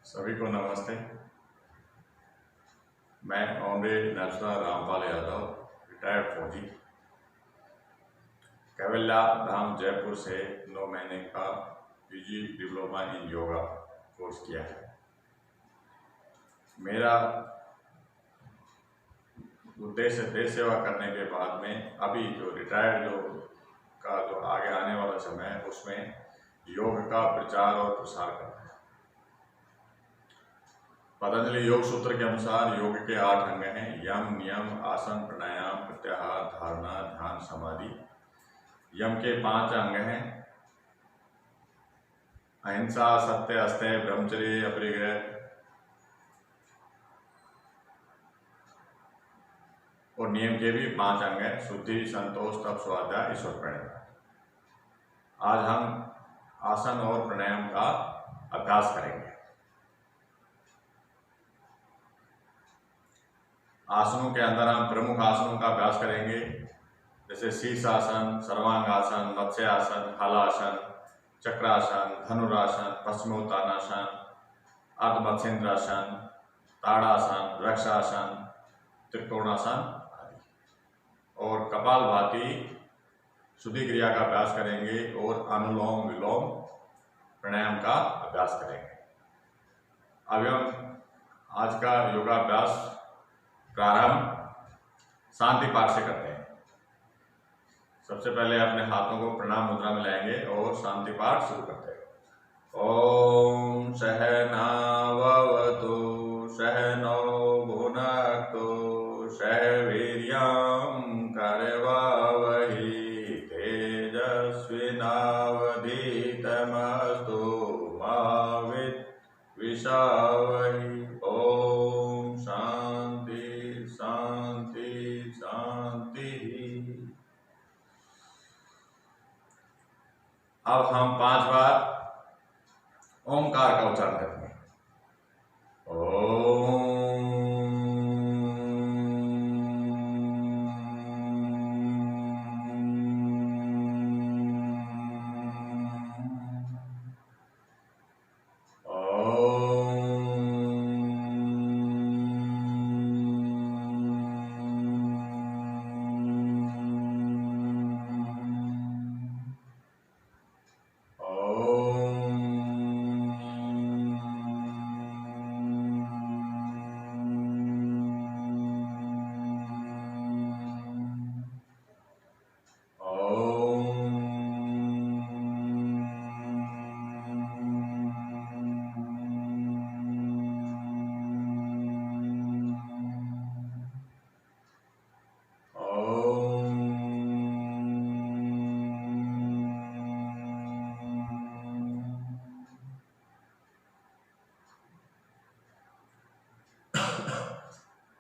सभी को नमस्ते। मैं ऑनरे नेशनल रामपाल यादव, रिटायर्ड फौजी, कैवल्या धाम जयपुर से 9 महीने का PG diploma in yoga course किया है। मेरा उद्देश्य देश सेवा करने के बाद में अभी जो रिटायर्ड जो आगे आने वाला समय है उसमें योग का प्रचार और प्रसार करना है। पतंजलि योग सूत्र के अनुसार योग के 8 अंग हैं: यम, नियम, आसन, प्राणायाम, प्रत्याहार, धारणा, ध्यान, समाधि। यम के 5 अंग हैं: अहिंसा, सत्य, अस्तेय, ब्रह्मचर्य, अपरिग्रह। और नियम के भी 5 अंग हैं: शुद्धि, संतोष, तप, स्वाध्याय, ईश्वर प्रणिधान। आज हम आसन और प्राणायाम का अभ्यास करेंगे। आसनों के अंदर हम प्रमुख आसनों का अभ्यास करेंगे, जैसे शीर्षासन, सर्वांगासन, मत्स्यासन, हलासन, चक्रासन, धनुरासन, पश्चिमोत्तानासन, अर्धमत्स्येंद्रासन, ताड़ासन, वृक्षासन, त्रिकोणासन आदि। और कपालभाति शुद्धि क्रिया का अभ्यास करेंगे और अनुलोम विलोम प्राणायाम का अभ्यास करेंगे। अब हम आज का योगाभ्यास प्रारंभ शांति पाठ से करते हैं। सबसे पहले अपने हाथों को प्रणाम मुद्रा में लाएंगे और शांति पाठ शुरू करते हैं। ओम सहनाववतु सहनौ भुनक्तु सह वीर्यं करवावहि तेजस्विनावधीतमस्तु मा विद्विषावहि। ओम शांति शांति शांति। अब हम 5 बार ओंकार का उच्चारण करेंगे। ओम।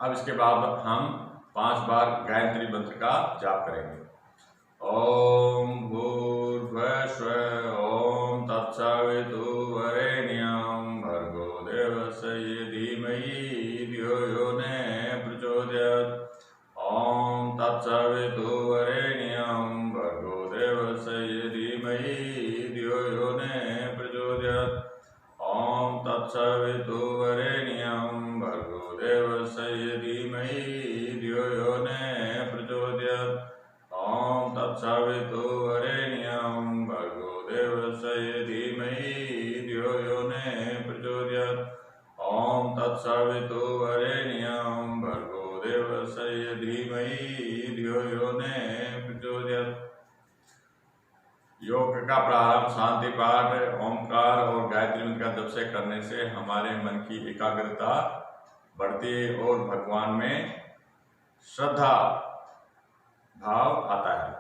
अब इसके बाद हम 5 बार गायत्री मंत्र का जाप करेंगे। ओम भूर्भुवस्सुः ओम तत्सवितुर्वरेण्यं भर्गो देवस्य धीमहि धियो यो न प्रचोदयात्। ओम तत्सवितुर्वरेण्यं भर्गो देवस्य धीमहि धियो यो न प्रचोदयात्। ओम तत्सवितुर्वरेण्यं भर्गो देवस्य धीमहि धियो यो न प्रचोदयात्। ओम तत्सवितुर्वरेण्यं भर्गो देवस्य धीमहि धियो यो न प्रचोदयात्। ओम तत्सवितुर्वरेण्यं भर्गो देवस्य धीमहि धियो यो न प्रचोदयात्। योग का प्रारंभ शांति पाठ, ओंकार और गायत्री मंत्र का जप से करने से हमारे मन की एकाग्रता बढ़ती है और भगवान में श्रद्धा भाव आता है।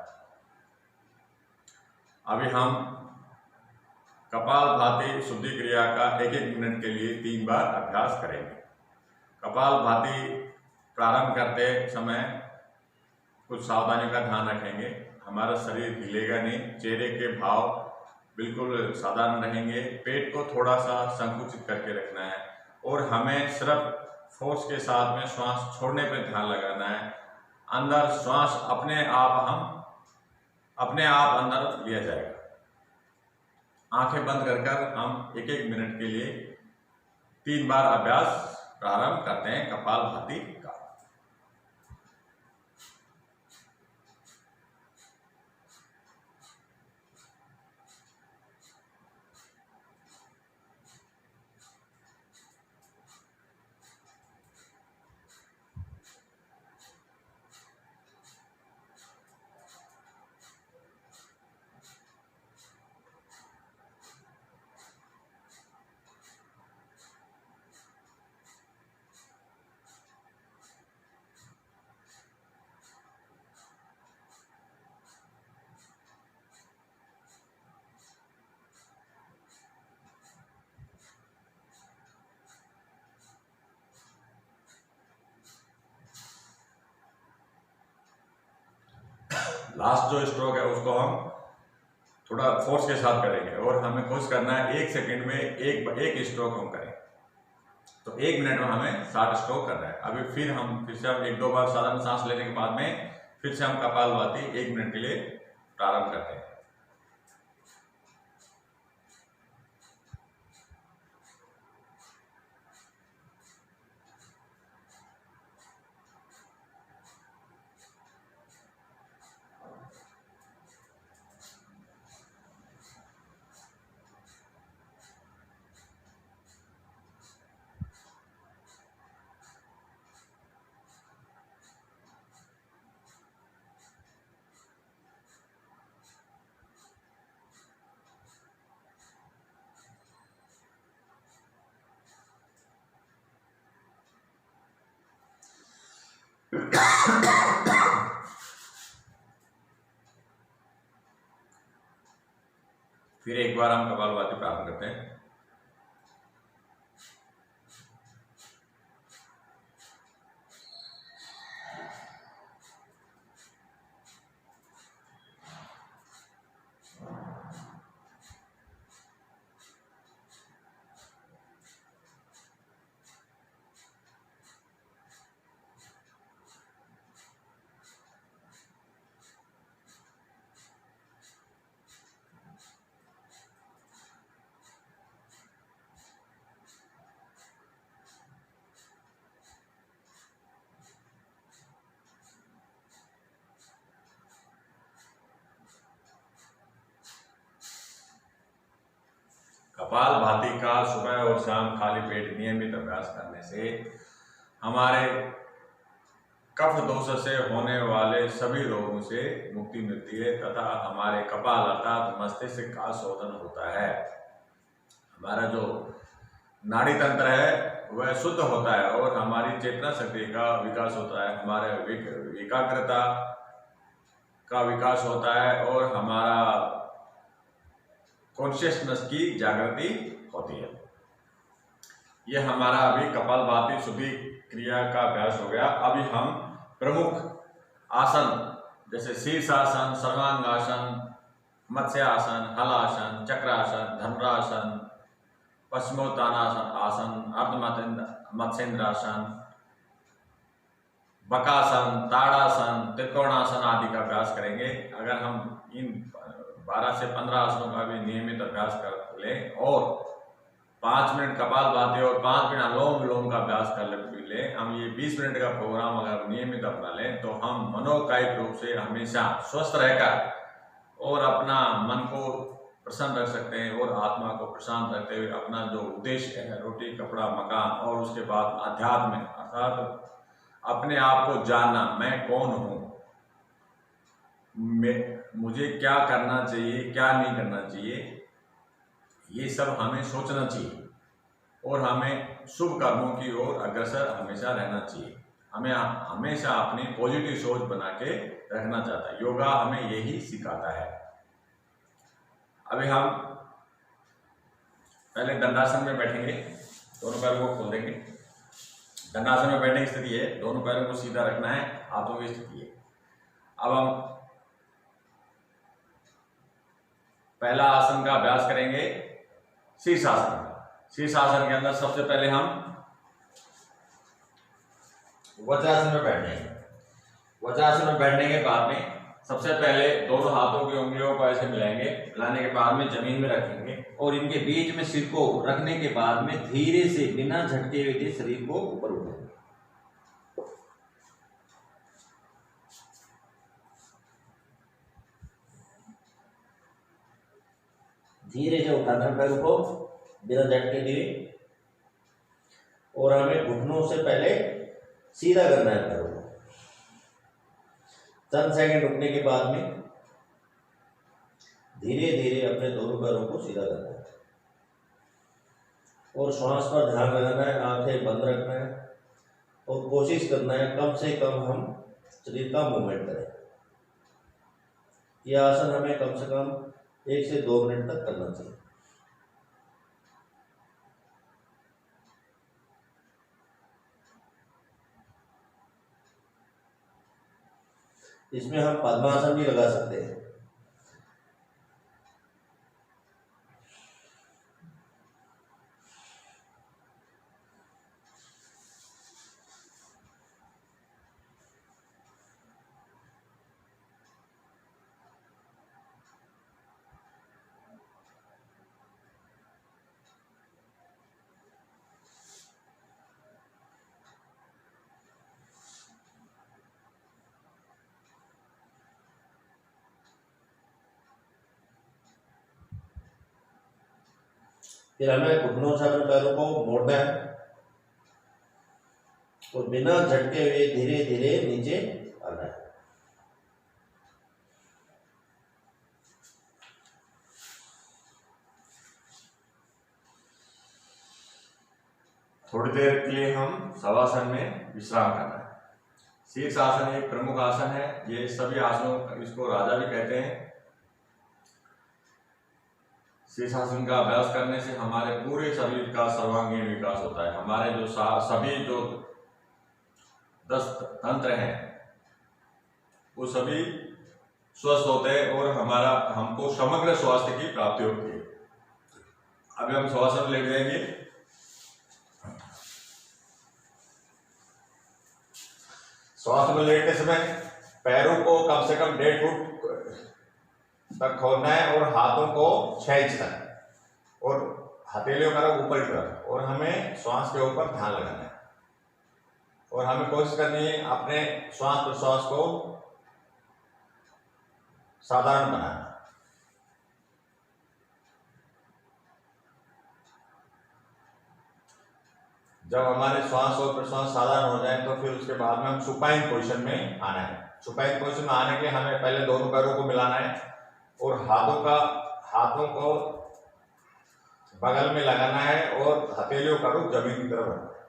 अभी हम कपालभाति शुद्धि क्रिया का 1-1 मिनट के लिए 3 बार अभ्यास करेंगे। कपालभाति प्रारंभ करते समय कुछ सावधानियों का ध्यान रखेंगे। हमारा शरीर हिलेगा नहीं, चेहरे के भाव बिल्कुल साधारण रहेंगे, पेट को थोड़ा सा संकुचित करके रखना है और हमें सिर्फ फोर्स के साथ में श्वास छोड़ने पर ध्यान लगाना है। अंदर श्वास अपने आप अंदर लिया जाएगा। आंखें बंद कर हम 1-1 मिनट के लिए 3 बार अभ्यास प्रारंभ करते हैं कपालभाति का। लास्ट जो स्ट्रोक है उसको हम थोड़ा फोर्स के साथ करेंगे और हमें कोशिश करना है 1 सेकंड में एक स्ट्रोक हम करें। तो 1 मिनट में हमें 60 स्ट्रोक करना है। अभी फिर से हम 1-2 बार साधारण सांस लेने के बाद में फिर से हम कपालभाति 1 मिनट के लिए प्रारंभ करते हैं। फिर एक बार हम कपालभाति प्रारंभ करते हैं। कपालभाति का सुबह और शाम खाली पेट नियमित अभ्यास करने से हमारे कफ दोष से होने वाले सभी रोगों से मुक्ति मिलती है तथा हमारे कपाल अर्थात मस्तिष्क का शोधन होता है। हमारा जो नाड़ी तंत्र है वह शुद्ध होता है और हमारी चेतना शक्ति का विकास होता है, हमारे एकाग्रता का विकास होता है और हमारा कॉन्शियसनेस की जागृति होती है। यह हमारा अभी कपालभाति शुद्धि क्रिया का अभ्यास हो गया। अभी हम प्रमुख आसन जैसे शीर्षासन, सर्वांगासन, मत्स्यासन, हलासन, चक्रासन, धनुरासन, पश्चिमोत्तानासन आसन, अर्ध मत्स्येंद्रासन, बकासन, ताड़ासन, त्रिकोणासन आदि का अभ्यास करेंगे। अगर हम इन 12 से 15 आसनों का भी नियमित अभ्यास कर लें और 5 मिनट कपालभाति और 5 मिनट अनुलोम विलोम का अभ्यास कर ले, हम ये 20 मिनट का प्रोग्राम अगर नियमित अपना लें तो हम मनोकायिक रूप से हमेशा स्वस्थ रहकर और अपना मन को प्रसन्न रख सकते हैं और आत्मा को प्रशांत रखते हुए अपना जो उद्देश्य है रोटी कपड़ा मकान और उसके बाद अध्यात्म अर्थात अपने आप को जानना, मैं कौन हूँ, मुझे क्या करना चाहिए क्या नहीं करना चाहिए, ये सब हमें सोचना चाहिए और हमें शुभ कर्मों की ओर अग्रसर हमेशा रहना चाहिए। हमें हमेशा अपनी पॉजिटिव सोच बना के रखना चाहता है। योगा हमें यही सिखाता है। अभी हम पहले दंडासन में बैठेंगे, दोनों पैरों को खोल देंगे। दंडासन में बैठने की स्थिति है, दोनों पैरों को सीधा रखना है, हाथों की स्थिति है। अब हम पहला आसन का अभ्यास करेंगे शीर्षासन का। शीर्षासन के अंदर सबसे पहले हम वज्रासन में बैठेंगे। वज्रासन में बैठने के बाद में सबसे पहले दोनों हाथों की उंगलियों को ऐसे मिलाएंगे, मिलाने के बाद में जमीन में रखेंगे और इनके बीच में सिर को रखने के बाद में धीरे से बिना झटके हुए शरीर को ऊपर उठाएंगे। धीरे से उठाना है पैरों को बिना झटके दिए, और हमें घुटनों से पहले सीधा करना है पैरों को। चंद सेकंड रुकने के बाद में धीरे धीरे अपने दोनों पैरों को सीधा करना है और श्वास पर ध्यान लगाना है, आंखें बंद रखना है और कोशिश करना है कम से कम हम शरीर का मूवमेंट करें। यह आसन हमें कम से कम 1 से 2 मिनट तक करना चाहिए। इसमें हम पद्मासन भी लगा सकते हैं। फिर हमें घुटनों से अपने पैरों को मोड़ना है और बिना झटके हुए धीरे धीरे नीचे आना है। थोड़ी देर के लिए हम शवासन में विश्राम करना है। शीर्षासन एक प्रमुख आसन है। ये सभी आसनों, इसको राजा भी कहते हैं। शीर्षासन का अभ्यास करने से हमारे पूरे शरीर का सर्वांगीण विकास होता है। हमारे जो सभी जो 10 तंत्र हैं वो सभी स्वस्थ होते हैं और हमको समग्र स्वास्थ्य की प्राप्ति होती है। अभी हम शवासन लेट जाएंगे। श्वास में लेटते समय पैरों को कम से कम 1.5 फुट तक खोलना है और हाथों को 6 इंच तक और हथेलियों का रख ऊपर की तरफ, और हमें श्वास के ऊपर ध्यान लगाना है और हमें कोशिश करनी है अपने श्वास प्रश्वास को साधारण बनाना। जब हमारे श्वास और प्रश्वास साधारण हो जाए तो फिर उसके बाद में हम सुपाइन पोजीशन में आना है। सुपाइन पोजीशन में आने के लिए हमें पहले दोनों पैरों को मिलाना है और हाथों को बगल में लगाना है और हथेलियों का रुख जमीन की तरफ रखना है।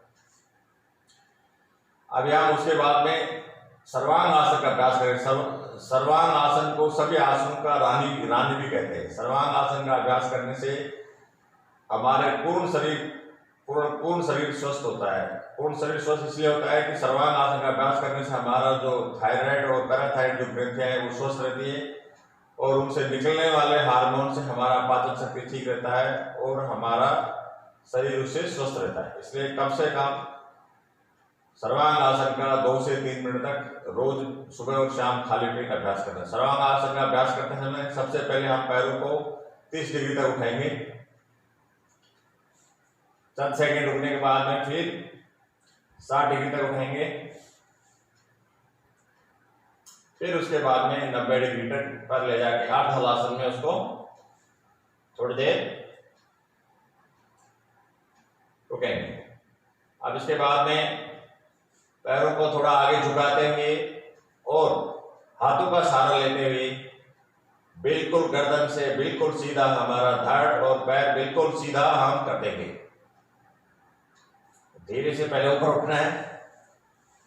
अब यहाँ उसके बाद में सर्वांग आसन का अभ्यास करें। सर्वांग आसन को सभी आसनों का रानी भी कहते हैं। सर्वांग आसन का अभ्यास करने से हमारे पूर्ण शरीर स्वस्थ होता है। पूर्ण शरीर स्वस्थ इसलिए होता है कि सर्वांग आसन का अभ्यास करने से हमारा जो थायराइड और पैराथायराइड जो ग्रंथियां हैं वो स्वस्थ रहती है और उनसे निकलने वाले हार्मोन से हमारा पाचन शक्ति ठीक रहता है और हमारा शरीर उससे स्वस्थ रहता है। इसलिए कम से कम सर्वांग आसन का 2 से 3 मिनट तक रोज सुबह और शाम खाली पेट अभ्यास करना है। सर्वांग आसन का अभ्यास करते समय सबसे पहले हम पैरों को 30 डिग्री तक उठाएंगे। चंद सेकंड रुकने के बाद में फिर 60 डिग्री तक उठाएंगे। फिर उसके बाद में 90 डिग्री तक पर ले जाके अर्ध हलासन में उसको थोड़ी देर रुकेंगे। अब इसके बाद में पैरों को थोड़ा आगे झुकाते हुए और हाथों का सहारा लेते हुए बिल्कुल गर्दन से बिल्कुल सीधा हमारा धड़ और पैर बिल्कुल सीधा हम कर देंगे। धीरे से पहले ऊपर उठना है,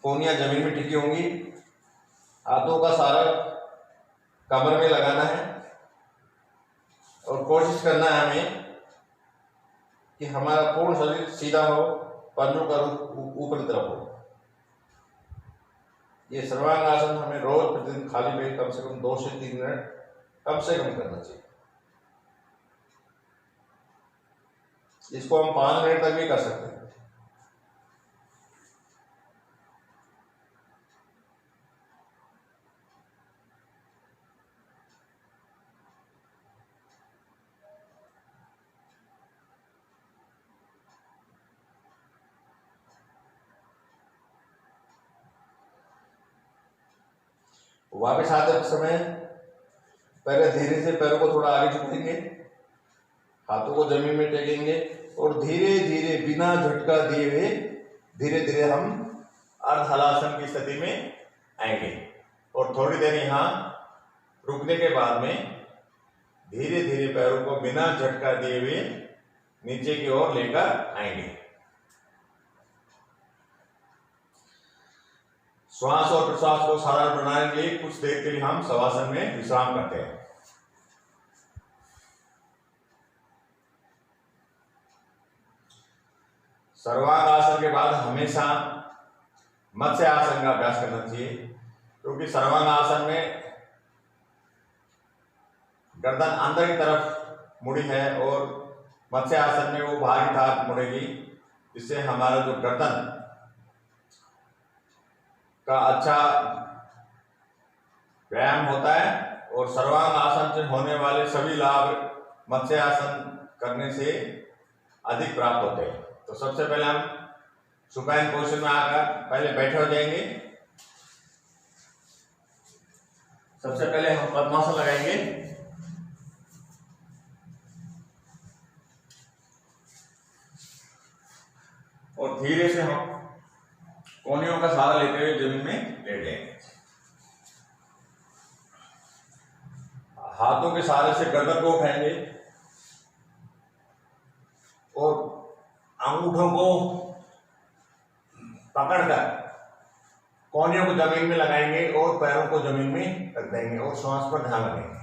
कोहनियां जमीन में टिकी होंगी, हाथों का सहारा कमर में लगाना है और कोशिश करना है हमें कि हमारा पूर्ण शरीर सीधा हो, पंजों का रुख ऊपर की तरफ हो। ये सर्वांग आसन हमें रोज प्रतिदिन खाली पेट कम से कम 2 से 3 मिनट कम से कम करना चाहिए। इसको हम 5 मिनट तक भी कर सकते हैं। वापस आते समय पहले धीरे से पैरों को थोड़ा आगे झुकेंगे, हाथों को जमीन में टेकेंगे और धीरे धीरे बिना झटका दिए हुए धीरे धीरे हम अर्ध हलासन की स्थिति में आएंगे। और थोड़ी देर यहाँ रुकने के बाद में धीरे धीरे पैरों को बिना झटका दिए हुए नीचे की ओर लेकर आएंगे। श्वास और प्रश्वास को साधारण बनाने के लिए कुछ देर के लिए हम शवासन में विश्राम करते हैं। सर्वांग आसन के बाद हमेशा मत्स्य आसन का अभ्यास करना चाहिए, क्योंकि सर्वांग आसन में गर्दन अंदर की तरफ मुड़ी है और मत्स्य आसन में वो बाहर की तरफ मुड़ेगी, जिससे हमारा जो गर्दन का अच्छा व्यायाम होता है और सर्वांग आसन से होने वाले सभी लाभ मत्स्य आसन करने से अधिक प्राप्त होते हैं। तो सबसे पहले हम सुपाइन पोजीशन में आकर पहले बैठे हो जाएंगे। सबसे पहले हम पद्मासन लगाएंगे और धीरे से हम कोहनियों का सहारा लेते हुए जमीन में लेट जाएंगे। हाथों के सहारे से गर्दन को उठाएंगे और अंगूठों को पकड़कर कोहनियों को जमीन में लगाएंगे और पैरों को जमीन में रख देंगे और श्वास पर ध्यान रखेंगे।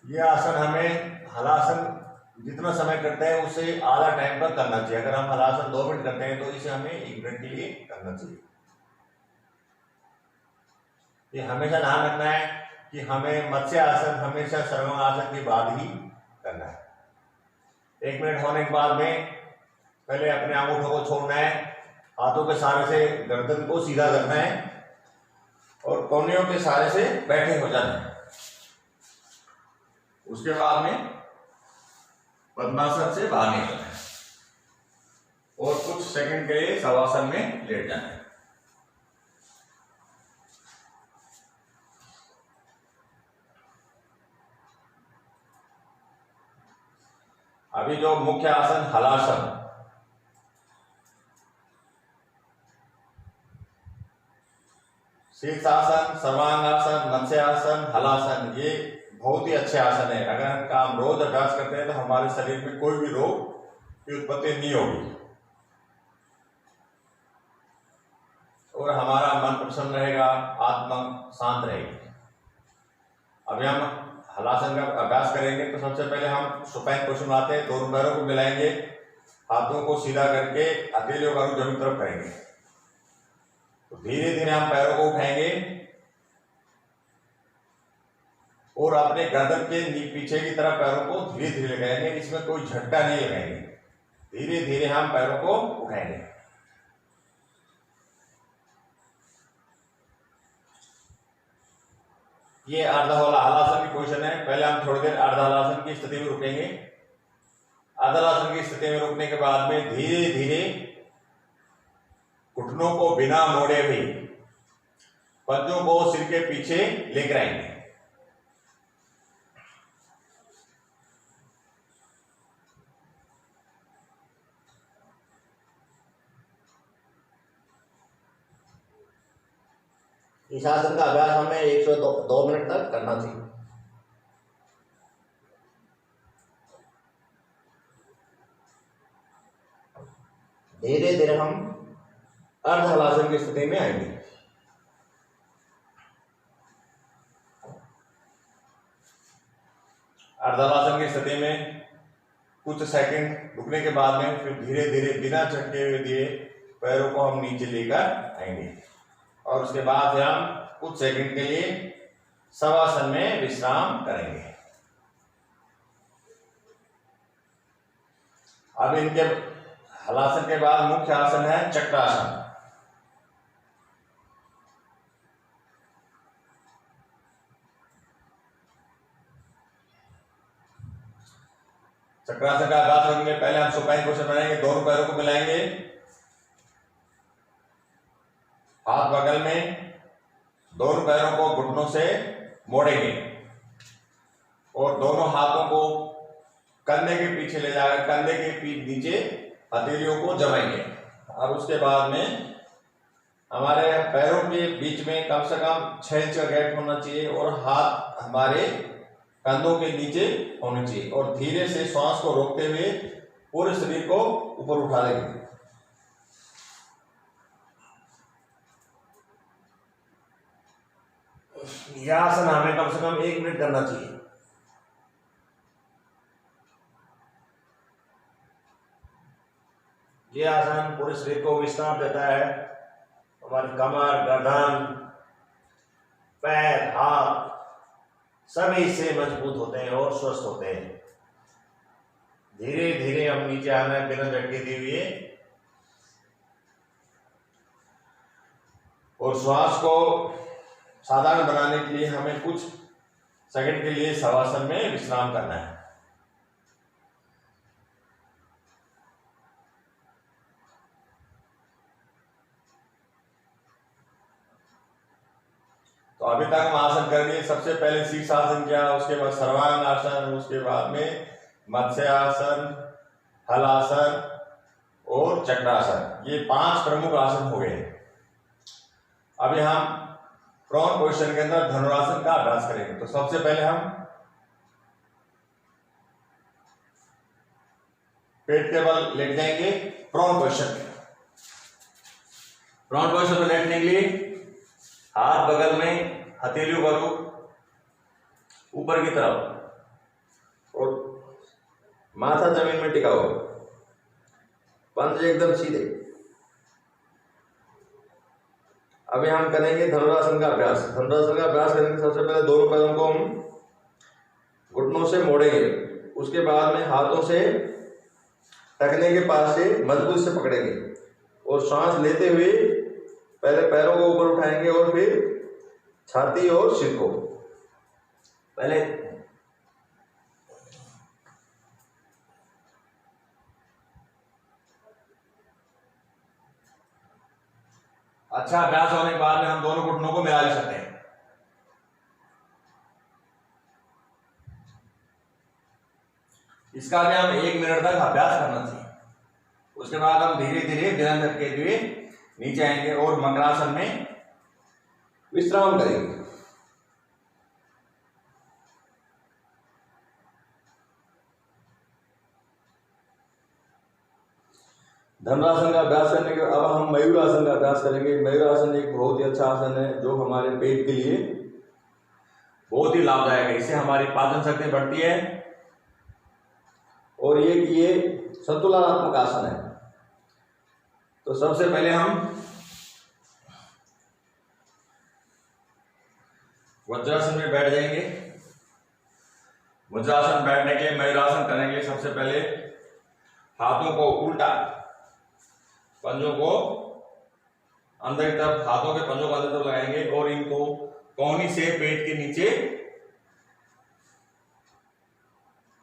यह आसन हमें हलासन जितना समय करते हैं उससे आधा टाइम पर करना चाहिए। अगर हम हलासन 2 मिनट करते हैं तो इसे हमें 1 मिनट के लिए करना चाहिए। ये हमेशा ध्यान रखना है कि हमें मत्स्य आसन हमेशा सर्वांग आसन के बाद ही करना है। 1 मिनट होने के बाद में पहले अपने अंगूठों को छोड़ना है, हाथों के सहारे से गर्दन को सीधा करना है और कोहनियों के सहारे से बैठे हो जाना है। उसके बाद में पद्मासन से बाहर निकलना है और कुछ सेकंड के लिए शवासन में लेट जाना है। अभी जो मुख्य आसन हलासन, शीर्षासन, सर्वांगासन, मत्स्यासन, हलासन, ये बहुत ही अच्छे आसन है। अगर हम रोज अभ्यास करते हैं तो हमारे शरीर में कोई भी रोग की उत्पत्ति नहीं होगी और हमारा मन प्रसन्न रहेगा, आत्मा शांत रहेगी। अभी हम हलासन का अभ्यास करेंगे तो सबसे पहले हम सुपाइन पोजीशन में आते हैं। दोनों पैरों को मिलाएंगे, हाथों को सीधा करके हथेलियों का रुख जमीन तरफ करेंगे। तो धीरे धीरे हम पैरों को उठाएंगे और अपने गर्दन के पीछे की तरफ पैरों को धीरे धीरे लगाएंगे। इसमें कोई झटका नहीं लगाएंगे, धीरे धीरे हम पैरों को उठाएंगे। ये अर्ध हलासन की पोजीशन है। पहले हम थोड़ी देर अर्ध हलासन की स्थिति में रुकेंगे। अर्ध हलासन की स्थिति में रुकने के बाद में धीरे धीरे घुटनों को बिना मोड़े हुए पंजों को सिर के पीछे लेकर आएंगे। इस आसन का अभ्यास हमें 1 से 2 मिनट तक करना चाहिए। धीरे धीरे हम अर्ध हलासन की स्थिति में आएंगे। अर्ध हलासन की स्थिति में कुछ सेकंड रुकने के बाद में फिर धीरे धीरे बिना झटके हुए दिए पैरों को हम नीचे लेकर आएंगे और उसके बाद फिर हम कुछ सेकंड के लिए शवासन में विश्राम करेंगे। अब इनके हलासन के बाद मुख्य आसन है चक्रासन। चक्रासन का अभ्यास करेंगे। पहले हम सुपाइन पोजीशन बनाएंगे, दोनों पैरों को मिलाएंगे, हाथ बगल में, दोनों पैरों को घुटनों से मोड़ेंगे और दोनों हाथों को कंधे के पीछे ले जाकर कंधे के नीचे हथेलियों को जमाएंगे। और उसके बाद में हमारे पैरों के बीच में कम से कम 6 इंच का गैप होना चाहिए और हाथ हमारे कंधों के नीचे होने चाहिए और धीरे से श्वास को रोकते हुए पूरे शरीर को ऊपर उठा देंगे। यह आसन हमें कम से कम 1 मिनट करना चाहिए। यह आसन पूरे शरीर को विश्राम देता है। हमारी कमर, गर्दन, पैर, हाथ सभी इससे मजबूत होते हैं और स्वस्थ होते हैं। धीरे धीरे हम नीचे आना है बिना झटके दिए हुए और श्वास को साधारण बनाने के लिए हमें कुछ सेकंड के लिए शवासन में विश्राम करना है। तो अभी तक हम आसन कर लिए। सबसे पहले शीर्षासन किया, उसके बाद सर्वांग आसन, उसके बाद में मत्स्यासन, हलासन और चक्रासन। ये 5 प्रमुख आसन हो गए। अभी हम प्रोन पोजीशन के अंदर धनुरासन का अभ्यास करेंगे। तो सबसे पहले हम पेट के बल लेट जाएंगे प्रोन पोजीशन में। प्रोन पोजीशन में लेटने के लिए हाथ बगल में, हथेलियों का रुख ऊपर की तरफ और माथा जमीन में टिका हुआ, पंजे एकदम सीधे। अभी हम करेंगे धनुरासन का अभ्यास। धनुरासन का अभ्यास करने के सबसे पहले दोनों पैरों को हम घुटनों से मोड़ेंगे, उसके बाद में हाथों से टखने के पास से मजबूत से पकड़ेंगे और सांस लेते हुए पहले पैरों को ऊपर उठाएंगे और फिर छाती और सिर को पहले अच्छा अभ्यास होने के बाद में हम दोनों घुटनों को मिला ले सकते हैं। इसका भी हम 1 मिनट तक अभ्यास करना चाहिए। उसके बाद हम धीरे धीरे बिना झटके हुए नीचे आएंगे और मकरासन में विश्राम करेंगे। धनुरासन का अभ्यास करने के अब हम मयूरासन का अभ्यास करेंगे। मयूरासन एक बहुत ही अच्छा आसन है जो हमारे पेट के लिए बहुत ही लाभदायक है। इससे हमारी पाचन शक्ति बढ़ती है और ये संतुलनात्मक आसन है। तो सबसे पहले हम वज्रासन में बैठ जाएंगे। वज्रासन बैठने के लिए, मयूरासन करने के लिए सबसे पहले हाथों को उल्टा, पंजों को अंदर की तरफ, हाथों के पंजों को अंदर तरफ लगाएंगे और इनको कोहनी से पेट के नीचे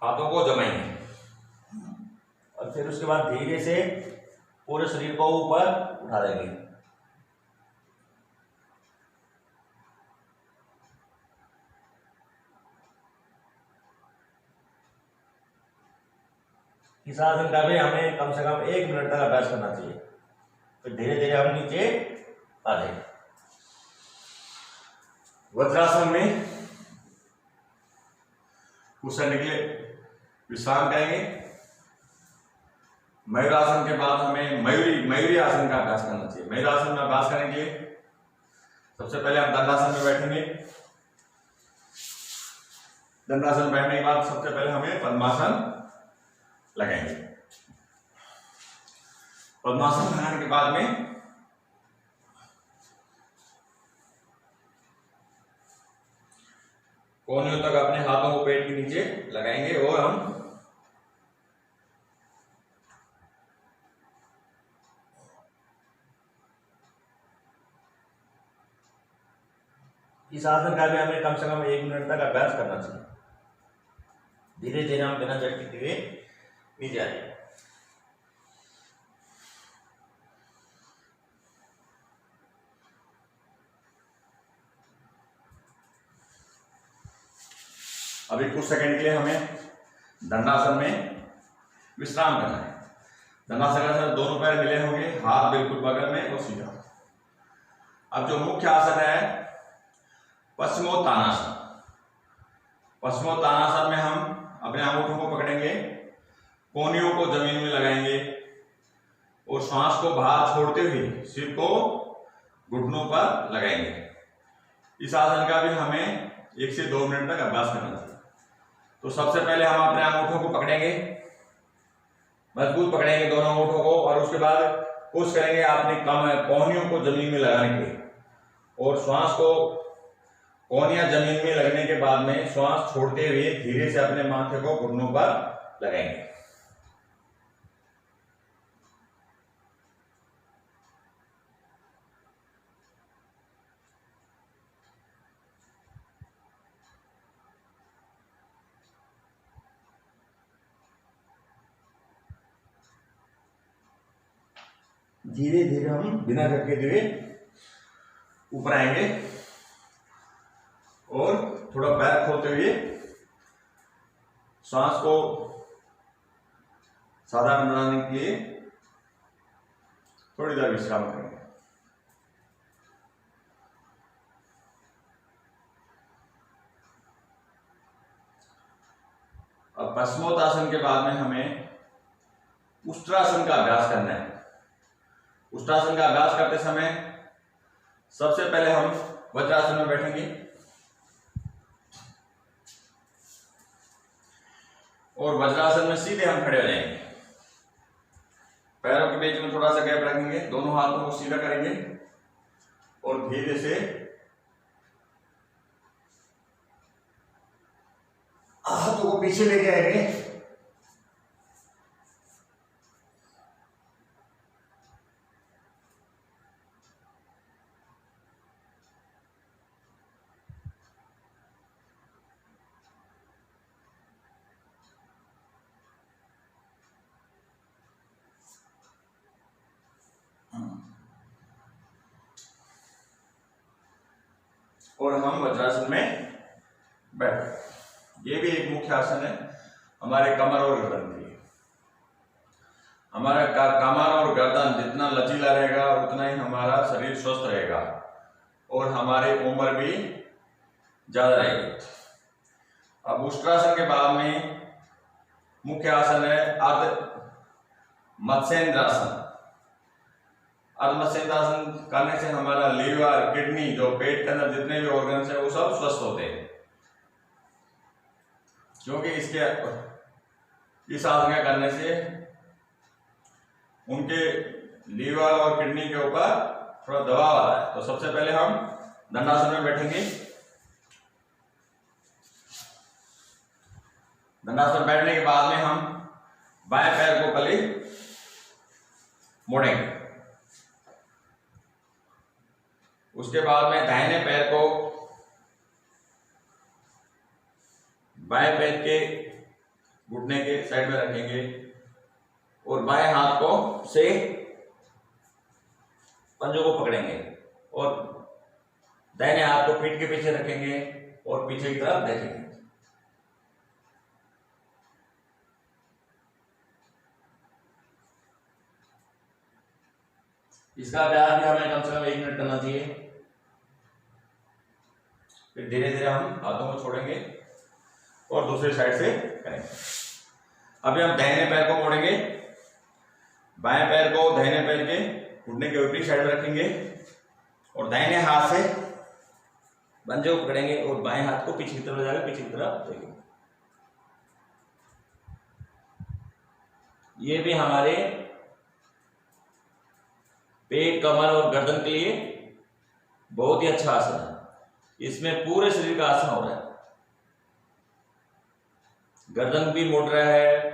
हाथों को जमाएंगे और फिर उसके बाद धीरे से पूरे शरीर को ऊपर उठा देंगे। इस आसन का भी हमें कम से कम 1 मिनट तक अभ्यास करना चाहिए। फिर धीरे धीरे हम नीचे आ जाएंगे। वज्रासन में कुछ समय के लिए विश्राम करेंगे। मयूरासन के बाद हमें मयूरी आसन का अभ्यास करना चाहिए। मयूरासन में अभ्यास करने के लिए सबसे पहले हम दंडासन में बैठेंगे। दंडासन बैठने के बाद सबसे पहले हमें पद्मासन लगाएंगे। पद्मासन लगाने के बाद में कोहनियों तक अपने हाथों को पेट के नीचे लगाएंगे और हम इस आसन का भी हमें कम से कम 1 मिनट तक अभ्यास करना चाहिए। धीरे धीरे हम बिना झटके हुए नीचे आ जाइए। अभी कुछ सेकंड के लिए हमें दंडासन में विश्राम करना है। दंडासन में दोनों पैर मिले होंगे, हाथ बिल्कुल बगल में और सीधा। अब जो मुख्य आसन है पश्चिमोत्तानासन। पश्चिमोत्तानासन में हम अपने अंगूठों को पकड़ेंगे, कोहनियों को जमीन में लगाएंगे और श्वास को बाहर छोड़ते हुए सिर को घुटनों पर लगाएंगे। इस आसन का भी हमें 1 से 2 मिनट तक अभ्यास करना चाहिए। तो सबसे पहले हम अपने अंगूठों को पकड़ेंगे, मजबूत पकड़ेंगे दोनों अंगूठों को, और उसके बाद कोशिश करेंगे अपनी कोहनियों को जमीन में लगाने के, और श्वास को कोहनियां जमीन में लगने के बाद में श्वास छोड़ते हुए धीरे से अपने माथे को घुटनों पर लगाएंगे। धीरे धीरे हम बिना झटके दिए ऊपर आएंगे और थोड़ा पैर खोलते हुए श्वास को साधारण बनाने के लिए थोड़ी देर विश्राम करेंगे। अब पश्चिमोत्तासन के बाद में हमें उष्ट्रासन का अभ्यास करना है। उष्ट्रासन का अभ्यास करते समय सबसे पहले हम वज्रासन में बैठेंगे और वज्रासन में सीधे हम खड़े हो जाएंगे। पैरों के बीच में थोड़ा सा गैप रखेंगे, दोनों हाथों को सीधा करेंगे और धीरे से हाथों को पीछे लेके आएंगे। और हम वज्रासन में बैठ। ये भी एक मुख्य आसन है हमारे कमर और गर्दन के लिए। हमारा कमर और गर्दन जितना लचीला रहेगा उतना ही हमारा शरीर स्वस्थ रहेगा और हमारी उम्र भी ज्यादा रहेगी। अब उष्ट्रासन के बाद में मुख्य आसन है अर्ध मत्स्येंद्रासन। अर्ध मत्स्येंद्रासन करने से हमारा लीवर, किडनी, जो पेट के अंदर जितने भी ऑर्गन्स है वो सब स्वस्थ होते हैं, क्योंकि इस आसन का करने से उनके लीवर और किडनी के ऊपर थोड़ा दबाव आता है। तो सबसे पहले हम दंडासन में बैठेंगे। दंडासन बैठने के बाद में हम बाएं पैर को पहले मोड़ेंगे, उसके बाद में दाहिने पैर को बाएं पैर के घुटने के साइड में रखेंगे और बाएं हाथ को से पंजों को पकड़ेंगे और दाहिने हाथ को पीठ के पीछे रखेंगे और पीछे की तरफ देखेंगे। इसका अभ्यास भी हमें कम से कम 1 मिनट करना चाहिए। फिर धीरे धीरे हम हाथों को छोड़ेंगे और दूसरी साइड से करेंगे। अभी हम दाहिने पैर को मोड़ेंगे, बाएं पैर को दाहिने पैर के घुटने के ऊपरी साइड में रखेंगे और दाहिने हाथ से पंजे को पकड़ेंगे और बाएं हाथ को पीछे की तरफ जाकर पीछे की तरफ देंगे। ये भी हमारे पेट, कमर और गर्दन के लिए बहुत ही अच्छा आसन है। इसमें पूरे शरीर का आसन हो रहा है। गर्दन भी मुड़ रहा है,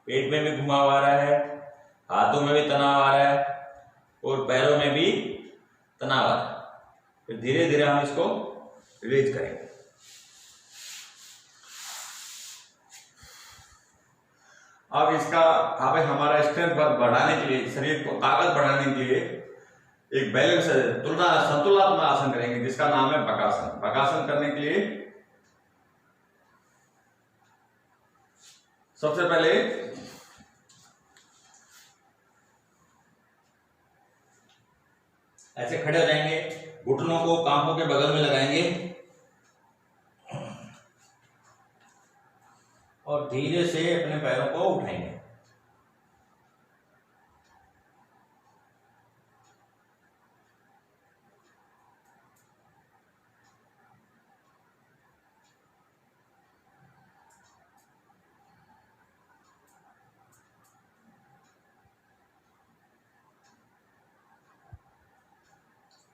पेट में भी घुमाव आ रहा है, हाथों में भी तनाव आ रहा है और पैरों में भी तनाव आ रहा है। फिर धीरे धीरे हम इसको रिलीज करेंगे। अब इसका अब हमारा स्ट्रेंथ बढ़ाने के लिए, शरीर को ताकत बढ़ाने के लिए एक बैलेंस संतुलनात्मक आसन करेंगे जिसका नाम है बकासन। बकासन करने के लिए सबसे पहले ऐसे खड़े हो जाएंगे, घुटनों को कांधों के बगल में लगाएंगे और धीरे से अपने पैरों को उठाएंगे।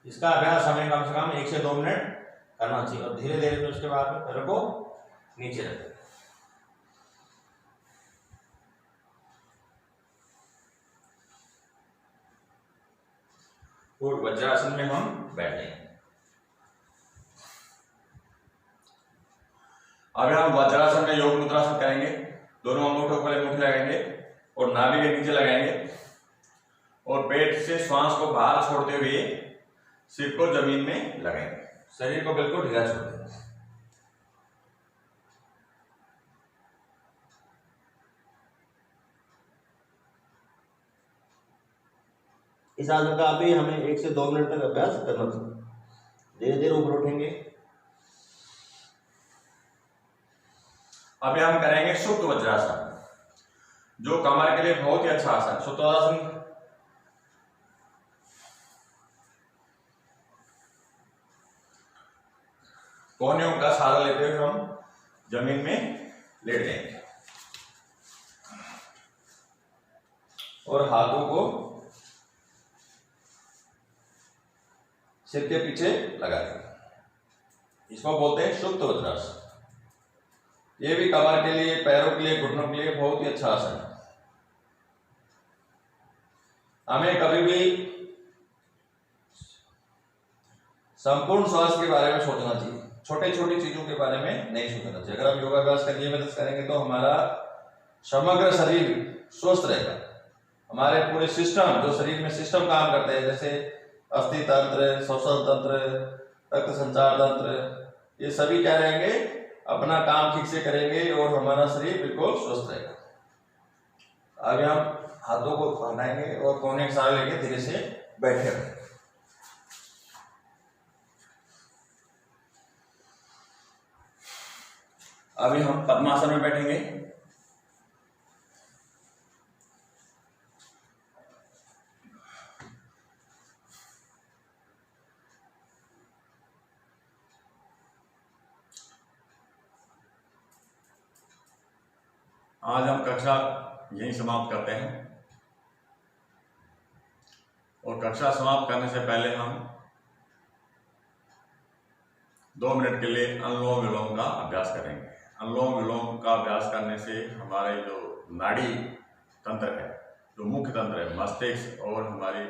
इसका अभ्यास हमें कम से कम 1 से 2 मिनट करना चाहिए और धीरे धीरे उसके बाद पैरों को नीचे रखें। और वज्रासन में हम बैठ जाएंगे। अब हम वज्रासन में योग मुद्रासन करेंगे। दोनों अंगूठों पर अंगूठे लगाएंगे और नाभि के नीचे लगाएंगे और पेट से श्वास को बाहर छोड़ते हुए सिर को जमीन में लगाएंगे। शरीर को बिल्कुल ढीला छोड़ देंगे। इस आसन का भी हमें 1 से 2 मिनट तक अभ्यास करना चाहिए। धीरे धीरे ऊपर उठेंगे। अभी हम करेंगे सुप्त वज्रासन, जो कमर के लिए बहुत ही अच्छा आसन। सुप्त वज्रासन कोहनियों का सहारा लेते हुए हम जमीन में लेट जाएंगे और हाथों को सिर के पीछे लगा देंगे। इसको बोलते हैं सुप्त वज्रासन। ये भी कमर के लिए, पैरों के लिए, घुटनों के लिए बहुत ही अच्छा आसन है। हमें कभी भी संपूर्ण स्वास्थ्य के बारे में सोचना चाहिए, छोटे छोटी चीजों के बारे में नहीं सोचना चाहिए। अगर हम योगाभ्यास करने में करेंगे तो हमारा समग्र शरीर स्वस्थ रहेगा। हमारे पूरे सिस्टम, जो शरीर में सिस्टम काम करते हैं, जैसे अस्थि तंत्र, श्वसन तंत्र, रक्त संचार तंत्र, ये सभी क्या रहेंगे, अपना काम ठीक से करेंगे और हमारा शरीर बिल्कुल स्वस्थ रहेगा। अभी हम हाथों को हटाएंगे और कोने के सहारे लेके धीरे से बैठे रहेंगे। अभी हम पद्मासन में बैठेंगे। आज हम कक्षा यहीं समाप्त करते हैं और कक्षा समाप्त करने से पहले हम 2 मिनट के लिए अनुलोम विलोम का अभ्यास करेंगे। अनुलोम विलोम का अभ्यास करने से हमारे जो नाड़ी तंत्र है, जो मुख्य तंत्र है, मस्तिष्क और हमारी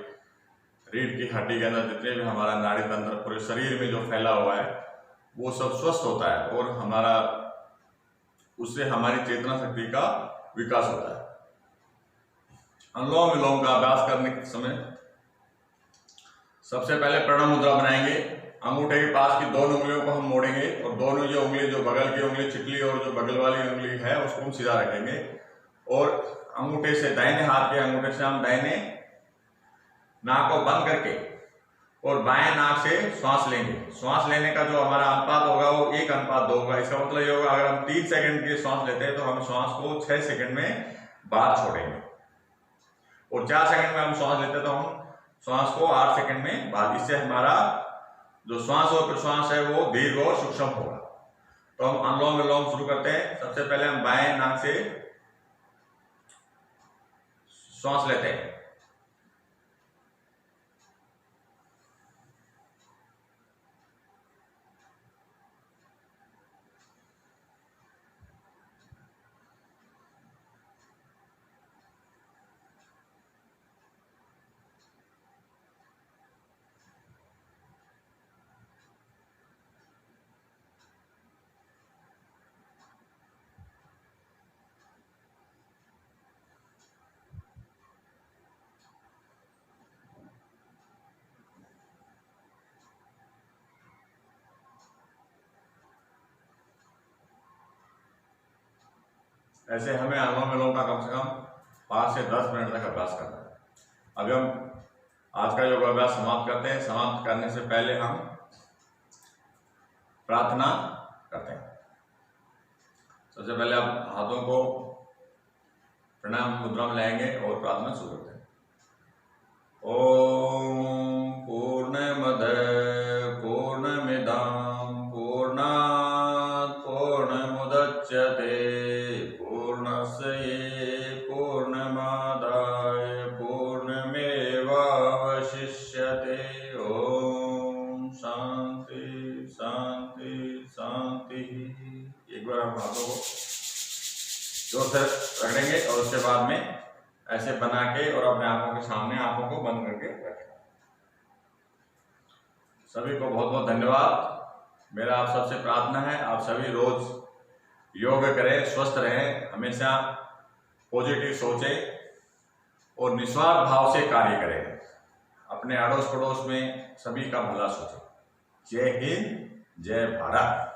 रीढ़ की हड्डी के अंदर जितने भी हमारा नाड़ी तंत्र पूरे शरीर में जो फैला हुआ है वो सब स्वस्थ होता है और हमारा उससे हमारी चेतना शक्ति का विकास होता है। अनुलोम विलोम का अभ्यास करने के समय सबसे पहले प्रणव मुद्रा बनाएंगे। अंगूठे के पास की दोनों उंगलियों को हम मोड़ेंगे और दोनों जो उंगली, जो बगल की उंगली चिटली और जो बगल वाली उंगली है उसको हम सीधा रखेंगे और अंगूठे से, दाहिने हाथ के अंगूठे से हम दाहिने नाक को बंद करके और बाएं नाक से श्वास लेंगे। श्वास लेने का जो हमारा अनुपात होगा वो 1:2 होगा। इसका मतलब ये होगा, अगर हम 3 सेकंड की श्वास लेते हैं तो हम श्वास को 6 सेकंड में बाहर छोड़ेंगे और 4 सेकंड में हम श्वास लेते हैं तो हम श्वास को 8 सेकंड में बाहर। इससे हमारा जो श्वास और प्रश्वास है वो दीर्घ और सूक्ष्म होगा। तो हम अनुलोम विलोम शुरू करते हैं। सबसे पहले हम बाएं नाक से श्वास लेते हैं। ऐसे हमें अनुलोम विलोम का कम से कम 5 से 10 मिनट तक अभ्यास करना है। अभी हम आज का योग अभ्यास समाप्त करते हैं। समाप्त करने से पहले हम प्रार्थना करते हैं। सबसे पहले आप हाथों को प्रणाम मुद्रा में लाएंगे और प्रार्थना शुरू करते हैं। ओम पूर्णमद पूर्णमिदं पूर्णात् पूर्णमुदच्यते पूर्णस्य पूर्णमादाय पूर्णमेवावशिष्यते। ओम शांति शांति शांति। एक बार हम हाथों को जोर से रगड़ेंगे और उसके बाद में ऐसे बना के और अपने आंखों के सामने आंखों को बंद करके रखें। सभी को बहुत बहुत धन्यवाद। मेरा आप सबसे प्रार्थना है आप सभी रोज योग करें, स्वस्थ रहें, हमेशा पॉजिटिव सोचें और निस्वार्थ भाव से कार्य करें। अपने अड़ोस पड़ोस में सभी का भला सोचें। जय हिंद, जय भारत।